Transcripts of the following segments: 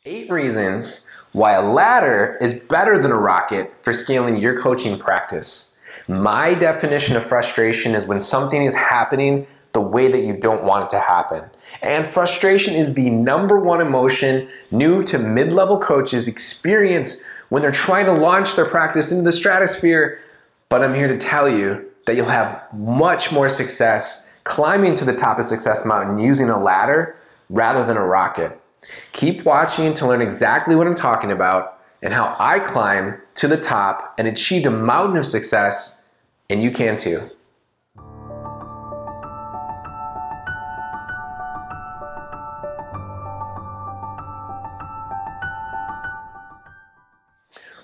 8 reasons why a ladder is better than a rocket for scaling your coaching practice. My definition of frustration is when something is happening the way that you don't want it to happen. And frustration is the #1 emotion new to mid-level coaches experience when they're trying to launch their practice into the stratosphere. But I'm here to tell you that you'll have much more success climbing to the top of Success Mountain using a ladder rather than a rocket. Keep watching to learn exactly what I'm talking about and how I climbed to the top and achieved a mountain of success, and you can too.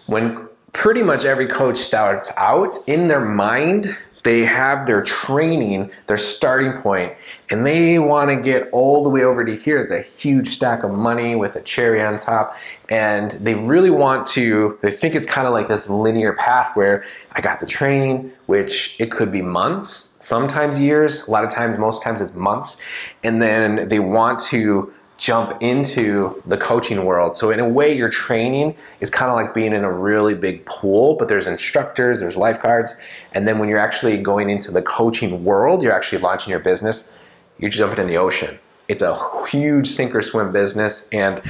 When pretty much every coach starts out, in their mind, they have their training, their starting point, and they want to get all the way over to here. It's a huge stack of money with a cherry on top, and they really want to, they think it's kind of like this linear path where I got the training, which it could be months, sometimes years, a lot of times, most times it's months, and then they want to jump into the coaching world. So in a way, your training is kind of like being in a really big pool, but there's instructors, there's lifeguards, and then when you're actually going into the coaching world, you're actually launching your business, you're jumping in the ocean. It's a huge sink or swim business, and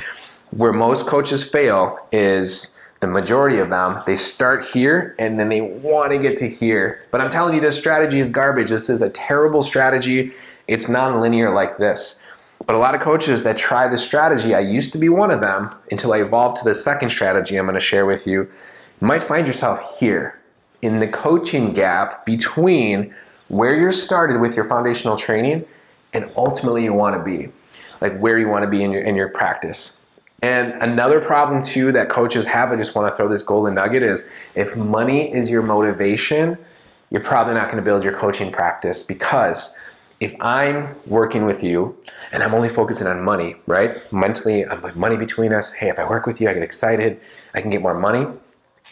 where most coaches fail is the majority of them, they start here and then they want to get to here. But I'm telling you, this strategy is garbage. This is a terrible strategy. It's non-linear like this. But a lot of coaches that try this strategy, I used to be one of them until I evolved to the second strategy I'm going to share with you. You might find yourself here in the coaching gap between where you're started with your foundational training and ultimately you want to be, like where you want to be in your practice. And another problem too that coaches have, I just want to throw this golden nugget, is if money is your motivation, you're probably not going to build your coaching practice, because if I'm working with you and I'm only focusing on money, right? Mentally, I'm like money between us. Hey, if I work with you, I get excited. I can get more money.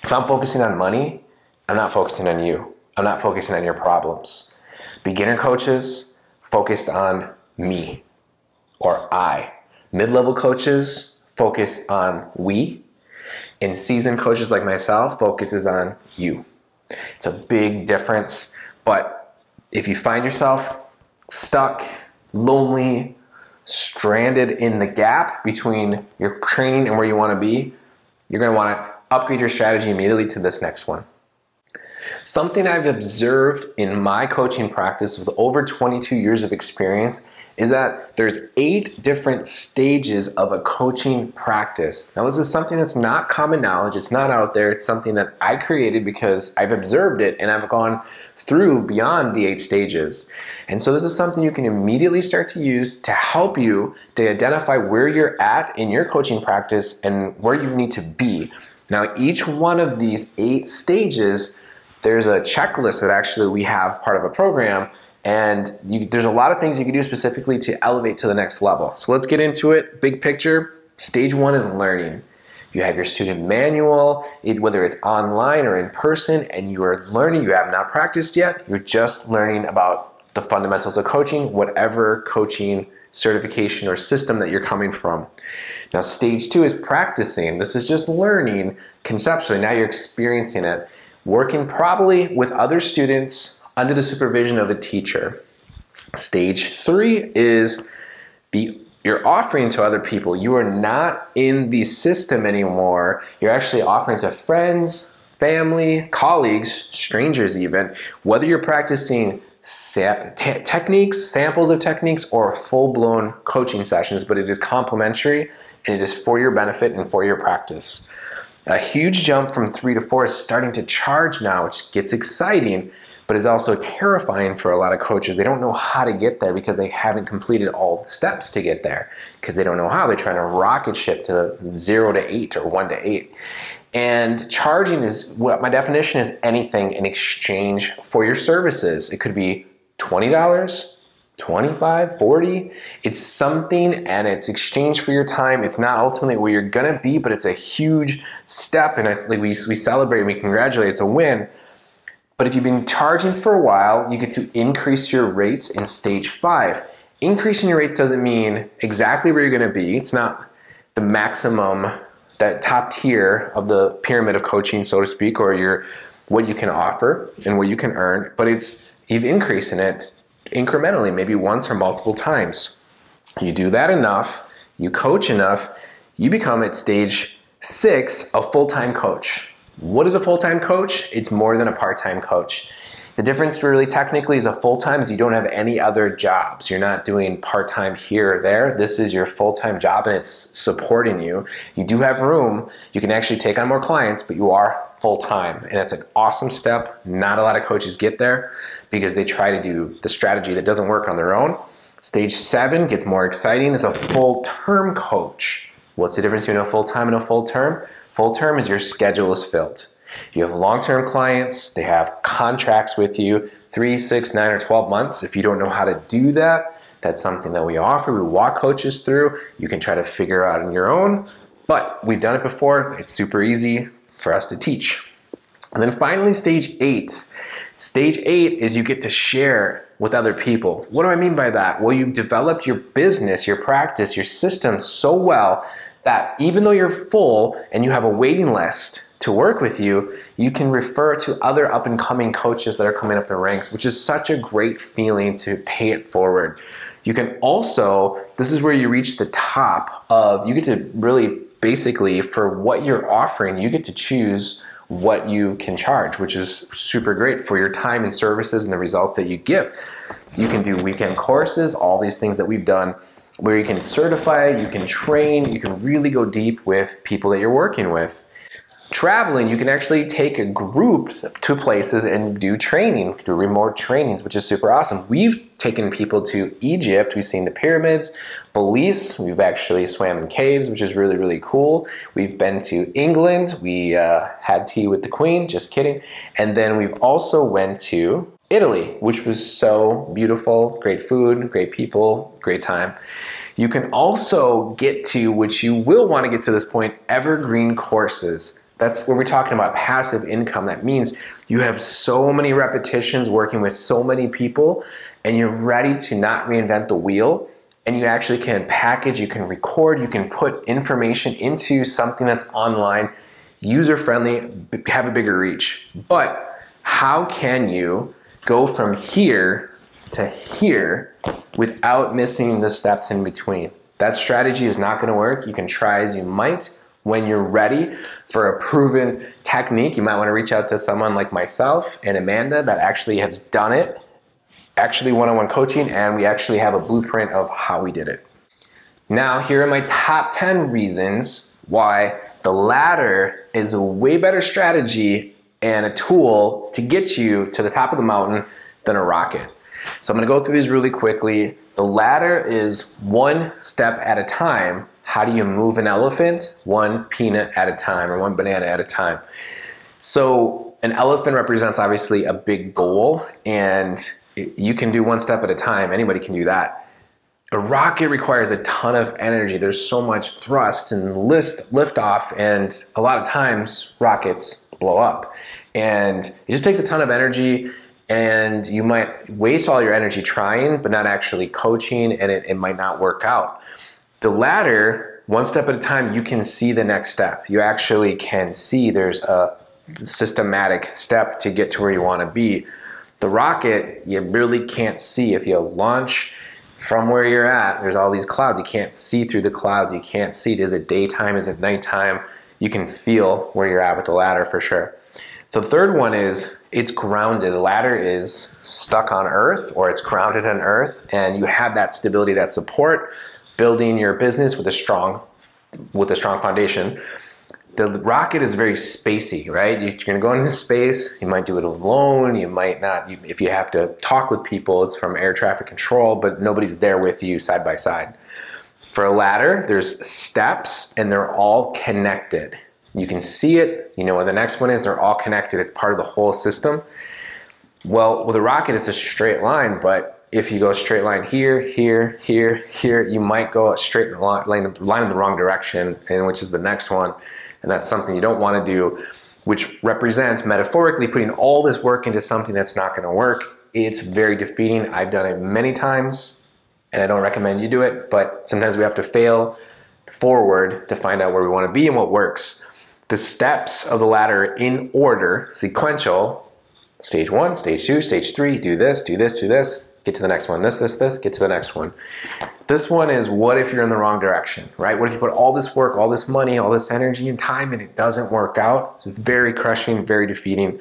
If I'm focusing on money, I'm not focusing on you. I'm not focusing on your problems. Beginner coaches focused on me or I. Mid-level coaches focus on we. And seasoned coaches like myself focuses on you. It's a big difference. But if you find yourself stuck, lonely, stranded in the gap between your training and where you want to be, you're going to want to upgrade your strategy immediately to this next one. Something I've observed in my coaching practice with over 22 years of experience is that there's 8 different stages of a coaching practice. Now, this is something that's not common knowledge. It's not out there. It's something that I created because I've observed it and I've gone through beyond the 8 stages. And so this is something you can immediately start to use to help you to identify where you're at in your coaching practice and where you need to be. Now, each one of these 8 stages, there's a checklist that actually we have part of a program, and there's a lot of things you can do specifically to elevate to the next level. So let's get into it. Big picture, stage 1 is learning. You have your student manual, whether it's online or in person, and you are learning, you have not practiced yet, you're just learning about the fundamentals of coaching, whatever coaching certification or system that you're coming from. Now, stage 2 is practicing. This is just learning conceptually. Now you're experiencing it, working probably with other students under the supervision of a teacher. Stage 3 is you're offering to other people. You are not in the system anymore. You're actually offering to friends, family, colleagues, strangers even, whether you're practicing techniques, samples of techniques, or full-blown coaching sessions, but it is complementary and it is for your benefit and for your practice. A huge jump from 3 to 4 is starting to charge now, which gets exciting, but is also terrifying for a lot of coaches. They don't know how to get there because they haven't completed all the steps to get there, because they don't know how. They're trying to rocket ship to 0 to 8 or 1 to 8. And charging is, what my definition is, anything in exchange for your services. It could be $20, $25, $40. It's something, and it's exchange for your time. It's not ultimately where you're gonna be, but it's a huge step, and we celebrate and we congratulate. It's a win. But if you've been charging for a while, you get to increase your rates in stage 5. Increasing your rates doesn't mean exactly where you're gonna be. It's not the maximum, that top tier of the pyramid of coaching, so to speak, or what you can offer and what you can earn, but you've increased in it incrementally, maybe once or multiple times. You do that enough, you coach enough, you become at stage 6 a full-time coach. What is a full-time coach? It's more than a part-time coach. The difference really technically is a full-time is you don't have any other jobs. You're not doing part-time here or there. This is your full-time job and it's supporting you. You do have room. You can actually take on more clients, but you are full-time. And that's an awesome step. Not a lot of coaches get there because they try to do the strategy that doesn't work on their own. Stage 7 gets more exciting as a full-term coach. What's the difference between a full-time and a full-term? Full-term is your schedule is filled. You have long-term clients, they have contracts with you, 3, 6, 9, or 12 months. If you don't know how to do that, that's something that we offer. We walk coaches through. You can try to figure out on your own, but we've done it before. It's super easy for us to teach. And then finally, stage 8. Stage 8 is you get to share with other people. What do I mean by that? Well, you've developed your business, your practice, your system so well that even though you're full and you have a waiting list to work with you, you can refer to other up-and-coming coaches that are coming up the ranks, which is such a great feeling to pay it forward. You can also, this is where you reach the top of, you get to really basically, for what you're offering, you get to choose what you can charge, which is super great for your time and services and the results that you give. You can do weekend courses, all these things that we've done, where you can certify, you can train, you can really go deep with people that you're working with. Traveling, you can actually take a group to places and do training, do remote trainings, which is super awesome. We've taken people to Egypt, we've seen the pyramids, Belize, we've actually swam in caves, which is really, really cool. We've been to England, we had tea with the Queen, just kidding. And then we've also went to Italy, which was so beautiful, great food, great people, great time. You can also get to, which you will want to get to this point, evergreen courses. That's where we're talking about passive income. That means you have so many repetitions working with so many people and you're ready to not reinvent the wheel, and you actually can package, you can record, you can put information into something that's online, user-friendly, have a bigger reach. But how can you go from here to here without missing the steps in between? That strategy is not going to work. You can try as you might. When you're ready for a proven technique, you might want to reach out to someone like myself and Amanda that actually has done it, actually one-on-one coaching, and we actually have a blueprint of how we did it. Now, here are my top 10 reasons why the ladder is a way better strategy and a tool to get you to the top of the mountain than a rocket. So I'm going to go through these really quickly. The ladder is one step at a time. How do you move an elephant? One peanut at a time, or one banana at a time. So an elephant represents obviously a big goal, and you can do one step at a time. Anybody can do that. A rocket requires a ton of energy. There's so much thrust and lift off, and a lot of times rockets blow up. And it just takes a ton of energy, and you might waste all your energy trying, but not actually coaching, and it might not work out. The ladder, one step at a time, you can see the next step. You actually can see there's a systematic step to get to where you want to be. The rocket, you really can't see. If you launch from where you're at, there's all these clouds. You can't see through the clouds. You can't see, is it daytime, is it nighttime? You can feel where you're at with the ladder for sure. The third one is it's grounded. The ladder is stuck on earth, or it's grounded on earth, and you have that stability, that support, building your business with a strong foundation. The rocket is very spacey, right? You're gonna go into space, you might do it alone, you might not. If you have to talk with people, it's from air traffic control, but nobody's there with you side by side. For a ladder, there's steps and they're all connected. You can see it, you know where the next one is, they're all connected, it's part of the whole system. Well, with a rocket, it's a straight line, but if you go a straight line here, here, here, here, you might go a straight line in the wrong direction, and which is the next one. And that's something you don't want to do, which represents metaphorically putting all this work into something that's not going to work. It's very defeating. I've done it many times, and I don't recommend you do it, but sometimes we have to fail forward to find out where we want to be and what works. The steps of the ladder in order, sequential, stage 1, stage 2, stage 3, do this, do this, do this, get to the next one, this, get to the next one. This one is what if you're in the wrong direction, right? What if you put all this work, all this money, all this energy and time and it doesn't work out? It's very crushing, very defeating.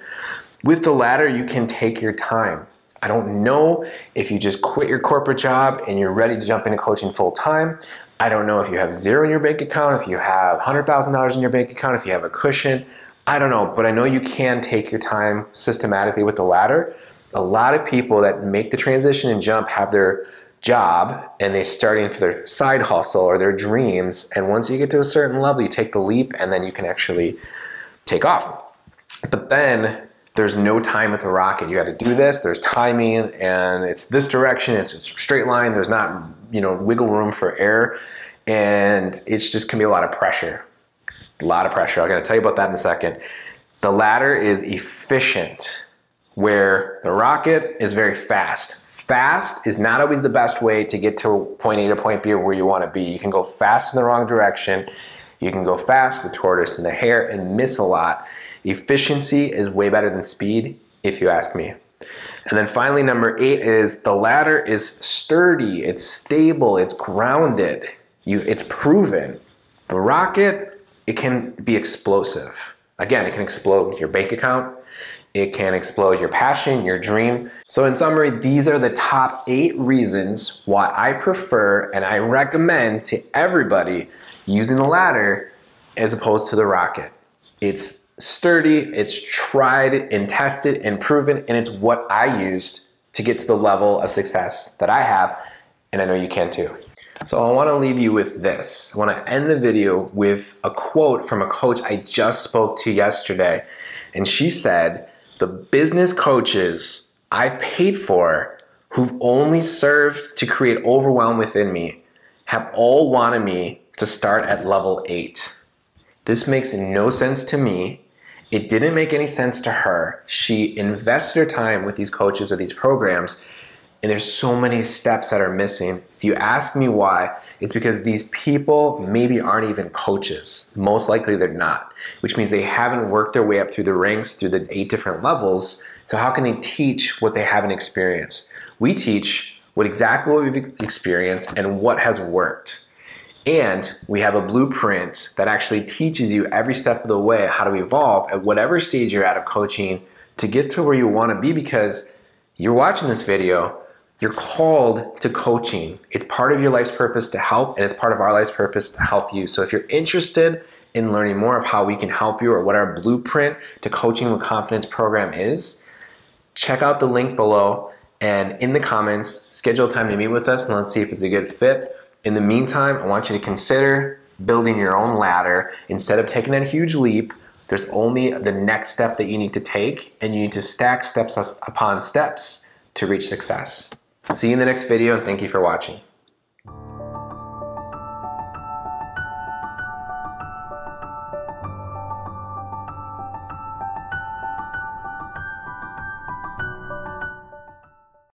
With the ladder, you can take your time. I don't know if you just quit your corporate job and you're ready to jump into coaching full time. I don't know if you have zero in your bank account, if you have $100,000 in your bank account, if you have a cushion. I don't know, but I know you can take your time systematically with the ladder. A lot of people that make the transition and jump have their job and they're starting for their side hustle or their dreams. And once you get to a certain level, you take the leap and then you can actually take off. But then there's no time with the rocket. You got to do this. There's timing and it's this direction. It's a straight line. There's not, wiggle room for error. And it's just can be a lot of pressure. A lot of pressure. I'm going to tell you about that in a second. The ladder is efficient, where the rocket is very fast. Fast is not always the best way to get to point A to point B or where you want to be. You can go fast in the wrong direction. You can go fast, the tortoise and the hare, and miss a lot. Efficiency is way better than speed, if you ask me. And then finally, number 8 is the ladder is sturdy, it's stable, it's grounded, it's proven. The rocket, it can be explosive. Again, it can explode your bank account. It can explode your passion, your dream. So in summary, these are the top 8 reasons why I prefer and I recommend to everybody using the ladder as opposed to the rocket. It's sturdy, it's tried and tested and proven, and it's what I used to get to the level of success that I have, and I know you can too. So I want to leave you with this. I want to end the video with a quote from a coach I just spoke to yesterday, and she said, "The business coaches I paid for who've only served to create overwhelm within me have all wanted me to start at level 8. This makes no sense to me. It didn't make any sense to her. She invested her time with these coaches or these programs, and there's so many steps that are missing. If you ask me why, it's because these people maybe aren't even coaches. Most likely they're not, which means they haven't worked their way up through the ranks, through the 8 different levels. So how can they teach what they haven't experienced? We teach exactly what we've experienced and what has worked. And we have a blueprint that actually teaches you every step of the way how to evolve at whatever stage you're at of coaching to get to where you want to be, because you're watching this video, you're called to coaching. It's part of your life's purpose to help, and it's part of our life's purpose to help you. So if you're interested in learning more of how we can help you or what our blueprint to coaching with confidence program is, check out the link below and in the comments, schedule time to meet with us and let's see if it's a good fit. In the meantime, I want you to consider building your own ladder. Instead of taking that huge leap, there's only the next step that you need to take, and you need to stack steps upon steps to reach success. See you in the next video, and thank you for watching.